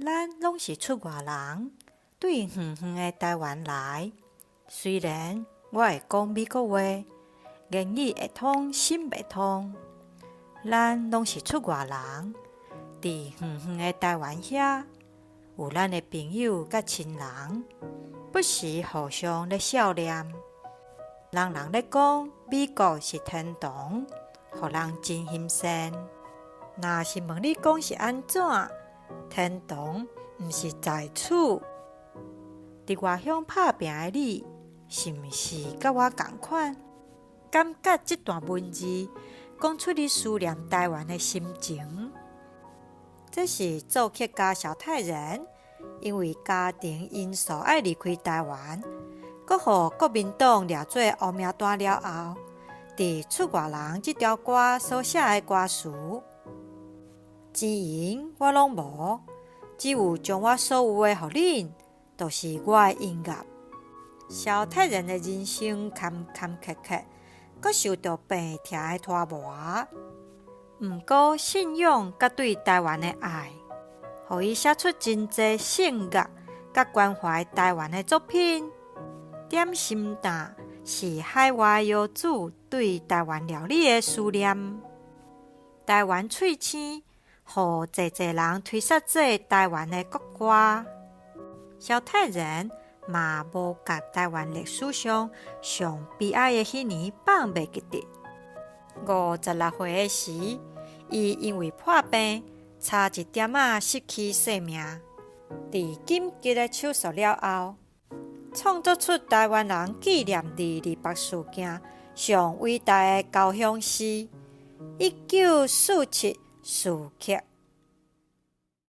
咱拢是出外人，对远远的台湾来。虽然我会讲美国话，言语会通，心袂通。咱拢是出外人，伫远远的台湾遐，有咱的朋友甲亲人，不时互相咧笑脸。人人咧讲美国是天堂，互人真新鲜。若是问你讲是安怎？天堂毋是在此。伫外乡拍拼的你，是毋是甲我同款？感觉这段文字讲出你思念台湾的心情。这是作曲家小泰人因为家庭因素爱离开台湾，搁互国民党抓做乌名单了后，伫出外人这条歌所写的歌词。钱银我拢无，只有将我所有的予恁，就是我的音乐。小泰人的人生坎坎坷坷，搁受到病痛的拖磨，毋过信仰甲对台湾的爱，互伊写出真侪圣乐甲关怀台湾的作品。点心蛋是海外游子对台湾料理的思念。台湾喙青，互侪侪人推说做台湾的国歌。小泰人嘛无甲台湾历史上上悲哀的迄年放袂记得。56岁的时，伊因为破病，差一点仔失去性命。伫紧急的手术了后，创作出台湾人纪念228事件上伟大的交响诗《1947序曲》。